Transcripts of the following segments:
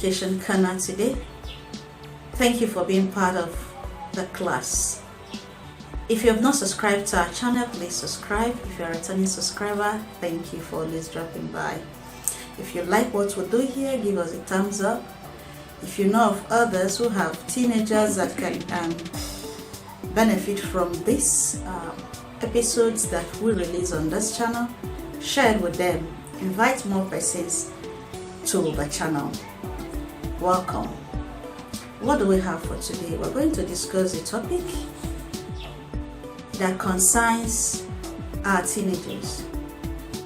Education Corner today. Thank you for being part of the class. If you have not subscribed to our channel, please subscribe. If you're a returning subscriber, thank you for always dropping by. If you like what we do here, give us a thumbs up. If you know of others who have teenagers that can benefit from these episodes that we release on this channel, share it with them. Invite more persons to the channel. Welcome. What do we have for today? We're going to discuss a topic that concerns our teenagers.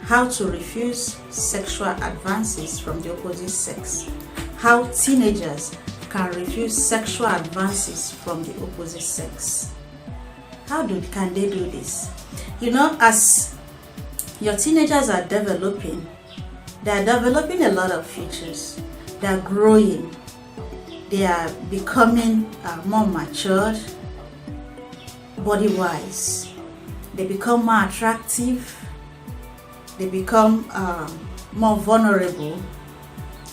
How to refuse sexual advances from the opposite sex. How teenagers can refuse sexual advances from the opposite sex. How can they do this? You know, as your teenagers are developing, they are developing a lot of features. They are growing. They are becoming more matured body-wise. They become more attractive. They become more vulnerable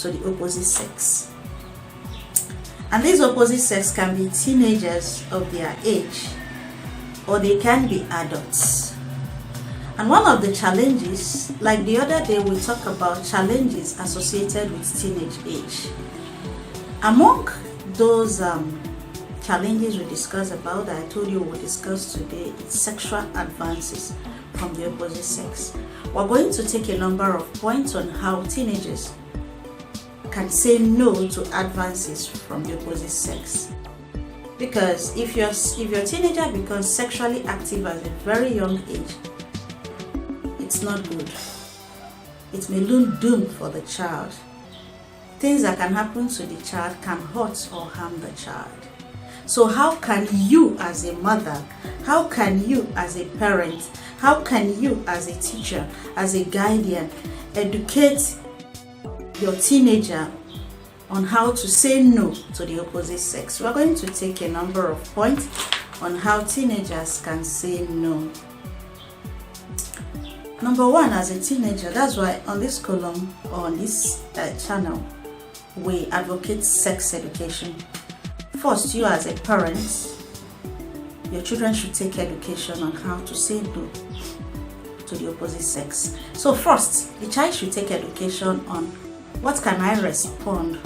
to the opposite sex. And these opposite sex can be teenagers of their age, or they can be adults. And one of the challenges, like the other day we talked about challenges associated with teenage age. Among those challenges we discussed about that I told you we'll discuss today, is sexual advances from the opposite sex. We're going to take a number of points on how teenagers can say no to advances from the opposite sex. Because if your teenager becomes sexually active at a very young age, it's not good. It may loom doom for the child. Things that can happen to the child can hurt or harm the child. So how can you as a mother, how can you as a parent, how can you as a teacher, as a guardian, educate your teenager on how to say no to the opposite sex? We're going to take a number of points on how teenagers can say no. Number one, as a teenager, that's why on this column or on this channel, we advocate sex education. First, you as a parent, your children should take education on how to say no to the opposite sex. So first, the child should take education on what can I respond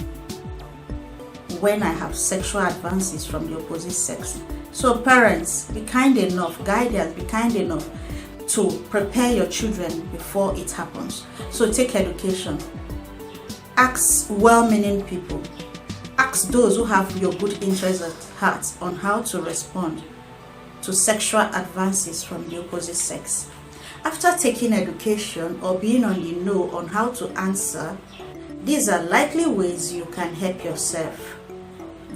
when I have sexual advances from the opposite sex. So parents, be kind enough, guardians, be kind enough to prepare your children before it happens. So take education. Ask well-meaning people. Ask those who have your good interest at heart on how to respond to sexual advances from the opposite sex. After taking education or being on the know on how to answer, these are likely ways you can help yourself.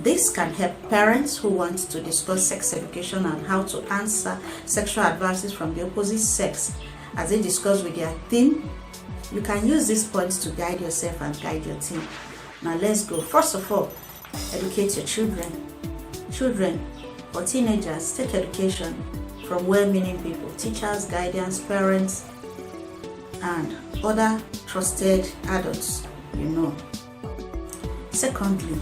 This can help parents who want to discuss sex education and how to answer sexual advances from the opposite sex as they discuss with their teen. You can use these points to guide yourself and guide your teen. Now let's go. First of all, educate your children. Children or teenagers, take education from well-meaning people, teachers, guardians, parents, and other trusted adults you know. Secondly,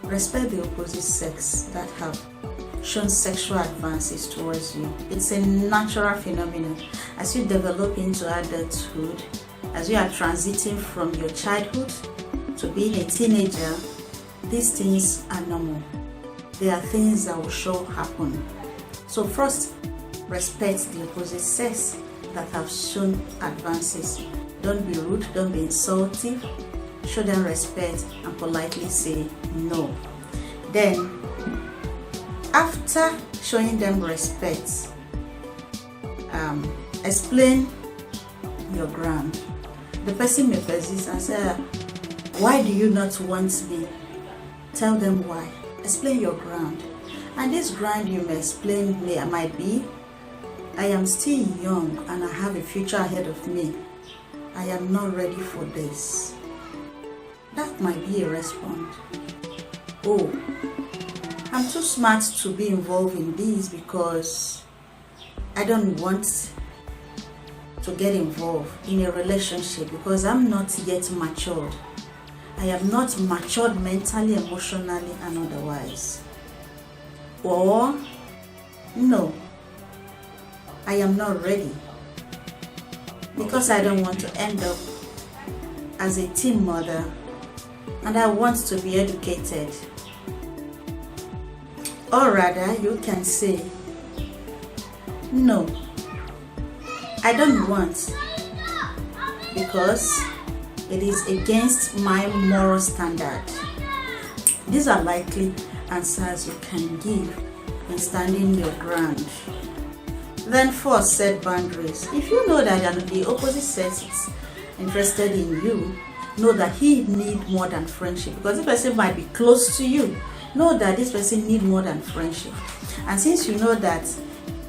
respect the opposite sex that have shown sexual advances towards you. It's a natural phenomenon. As you develop into adulthood, as you are transiting from your childhood to being a teenager, these things are normal. They are things that will sure happen. So first, respect the opposite sex that have shown advances. Don't be rude, don't be insulting. Show them respect and politely say no. Then, after showing them respect, explain your ground. The person may persist and say, why do you not want me? Tell them why. Explain your ground. And this ground you may explain might be, I am still young and I have a future ahead of me. I am not ready for this. That might be a response. Oh, I'm too smart to be involved in this because I don't want to get involved in a relationship because I'm not yet matured. I am not matured mentally, emotionally, and otherwise. Or no, I am not ready because I don't want to end up as a teen mother and I want to be educated. Or rather, you can say, no, I don't want because it is against my moral standard. These are likely answers you can give in standing your ground. Then first, set boundaries. If you know that the opposite sex is interested in you, know that he needs more than friendship, because this person might be close to you. Know that this person needs more than friendship. And since you know that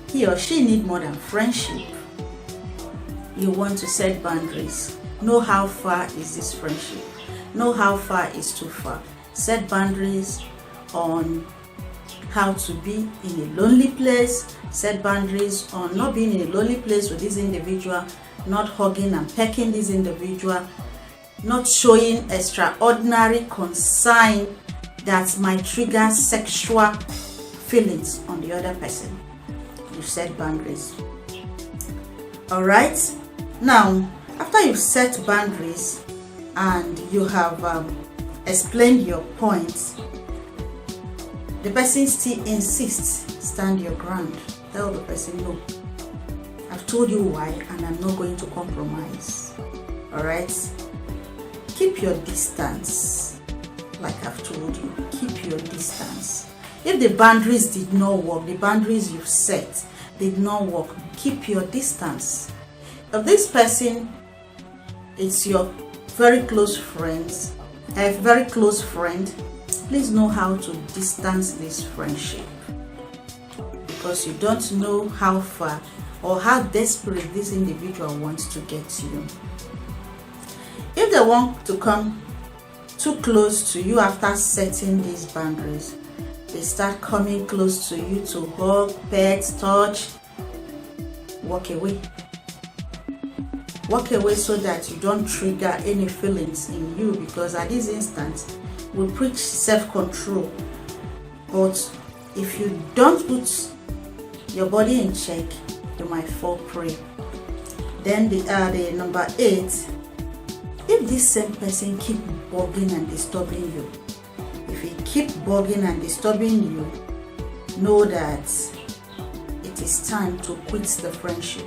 he or she needs more than friendship, you want to set boundaries. Know how far is this friendship. Know how far is too far. Set boundaries on how to be in a lonely place. Set boundaries on not being in a lonely place with this individual, not hugging and pecking this individual, not showing extraordinary concern that might trigger sexual feelings on the other person. You set boundaries. Alright? Now, after you've set boundaries and you have explained your points, the person still insists, stand your ground. Tell the person, no, I've told you why and I'm not going to compromise. Alright? Keep your distance. Like I've told you, keep your distance. If the boundaries did not work, the boundaries you've set did not work, keep your distance. If this person is your very close friend, please know how to distance this friendship, because you don't know how far or how desperate this individual wants to get to you. If they want to come too close to you after setting these boundaries, they start coming close to you to hug, pet, touch, walk away. Walk away so that you don't trigger any feelings in you, because at this instant we preach self-control, but if you don't put your body in check, you might fall prey. Then the number 8, if this same person keep bugging and disturbing you, if he keep bugging and disturbing you, know that it is time to quit the friendship.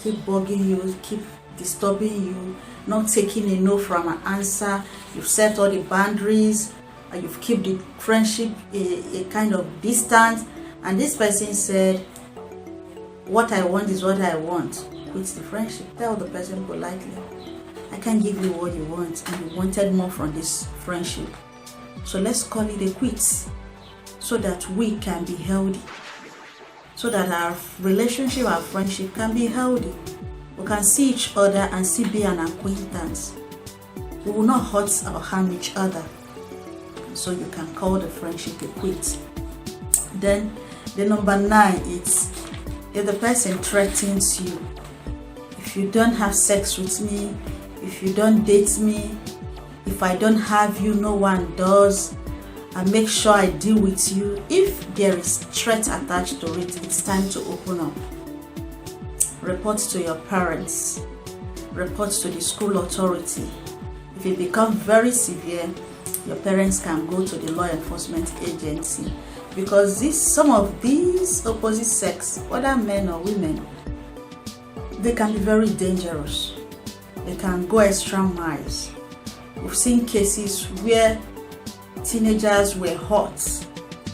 Keep bugging you, keep disturbing you, not taking a no from an answer. You've set all the boundaries, and you've kept the friendship a kind of distance, and this person said, what I want is what I want. Quit the friendship. Tell the person politely, I can't give you what you want, and you wanted more from this friendship. So let's call it a quit, so that we can be healthy, so that our relationship, our friendship can be healthy. We can see each other and still be an acquaintance. We will not hurt or harm each other. So you can call the friendship a quit. Then the number 9 is, if the person threatens you, if you don't have sex with me, if you don't date me, if I don't have you, no one does, and make sure I deal with you. If there is threat attached to it, it's time to open up. Report to your parents. Report to the school authority. If it becomes very severe, your parents can go to the law enforcement agency, because some of these opposite sex, whether men or women, they can be very dangerous. They can go extra miles. We've seen cases where teenagers were hurt,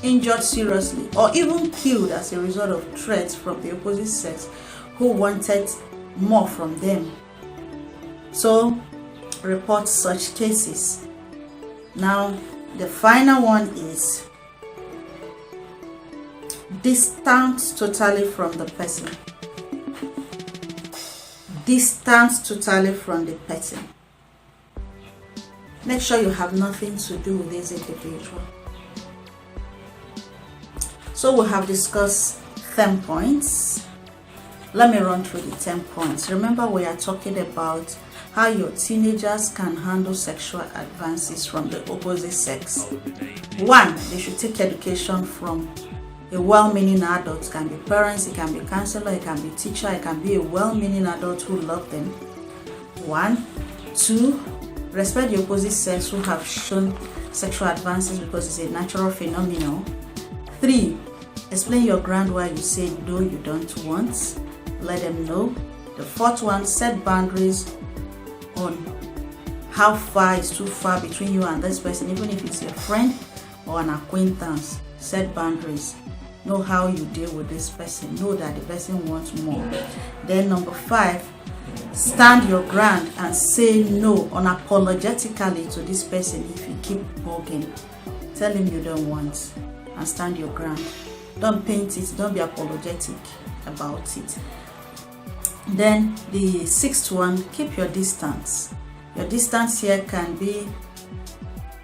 injured seriously, or even killed as a result of threats from the opposite sex who wanted more from them. So report such cases. Now the final one is distance totally from the person. Distance totally from the person. Make sure you have nothing to do with this individual. So we have discussed 10 points. Let me run through the 10 points. Remember, we are talking about how your teenagers can handle sexual advances from the opposite sex. 1, they should take education from a well-meaning adult. It can be parents, it can be counselor, it can be teacher, it can be a well-meaning adult who love them. 1. 2, respect the opposite sex who have shown sexual advances because it's a natural phenomenon. 3, explain your ground why you say no, you don't want. Let them know. The 4th one, set boundaries on how far is too far between you and this person, even if it's your friend or an acquaintance. Set boundaries. Know how you deal with this person. Know that the person wants more. Then number 5, stand your ground and say no unapologetically to this person if you keep bugging. Tell him you don't want and stand your ground. Don't paint it. Don't be apologetic about it. Then the 6th one, keep your distance. Your distance here can be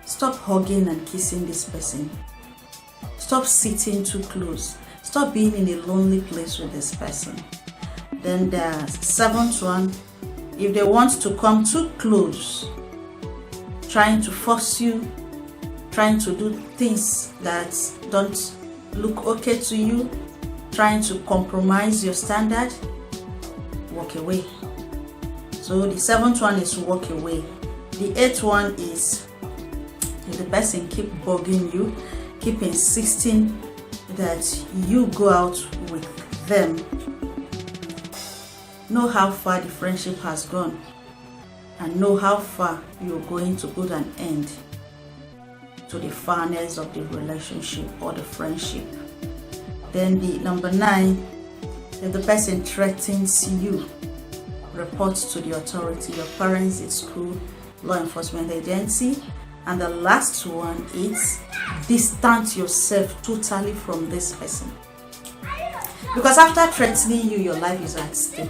stop hugging and kissing this person. Stop sitting too close. Stop being in a lonely place with this person. Then the 7th one, if they want to come too close, trying to force you, trying to do things that don't look okay to you, trying to compromise your standard, walk away. So the 7th one is walk away. The 8th one is if the person keep bugging you, keep insisting that you go out with them, know how far the friendship has gone and know how far you're going to put an end to the farness of the relationship or the friendship. Then the number 9, if the person threatens you, report to the authority, your parents, at school, law enforcement agency. And the last one is distance yourself totally from this person. Because after threatening you, your life is at stake.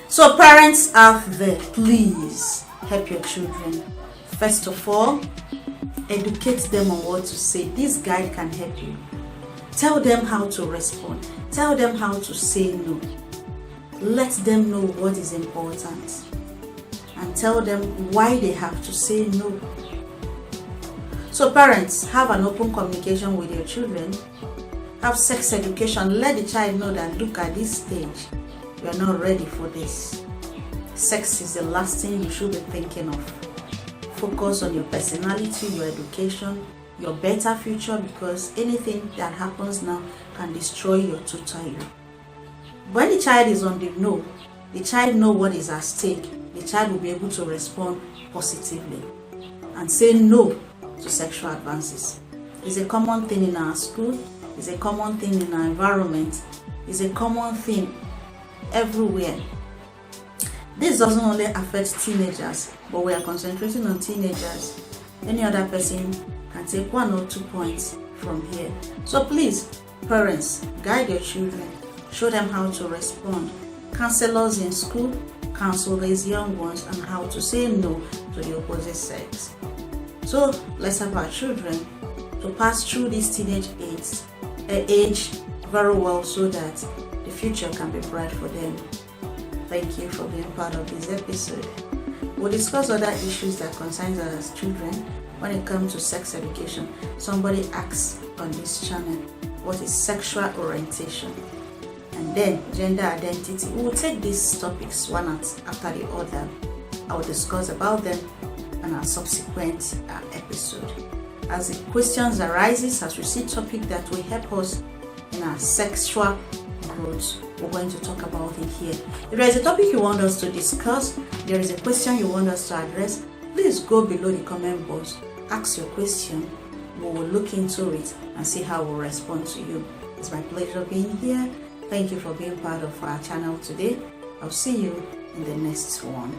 So parents out there, please help your children. First of all, educate them on what to say. This guide can help you. Tell them how to respond. Tell them how to say no. Let them know what is important. And tell them why they have to say no. So parents, have an open communication with your children. Have sex education. Let the child know that, look, at this stage, you are not ready for this. Sex is the last thing you should be thinking of. Focus on your personality, your education, your better future, because anything that happens now can destroy your total you. When the child is on the no, the child knows what is at stake. The child will be able to respond positively and say no to sexual advances. It's a common thing in our school. It's a common thing in our environment. It's a common thing everywhere. This doesn't only affect teenagers, but we are concentrating on teenagers. Any other person can take 1 or 2 points from here. So please, parents, guide your children. Show them how to respond. Counselors in school counsel these young ones on how to say no to the opposite sex. So let's help our children to pass through this teenage age very well, so that the future can be bright for them. Thank you for being part of this episode. We'll discuss other issues that concern us as children when it comes to sex education. Somebody asks on this channel, what is sexual orientation? And then gender identity. We will take these topics one after the other. I will discuss about them in our subsequent episode. As the questions arises, as we see topic that will help us in our sexual growth, we're going to talk about it here. If there is a topic you want us to discuss, there is a question you want us to address, please go below the comment box, ask your question. We will look into it and see how we'll respond to you. It's my pleasure being here. Thank you for being part of our channel today. I'll see you in the next one.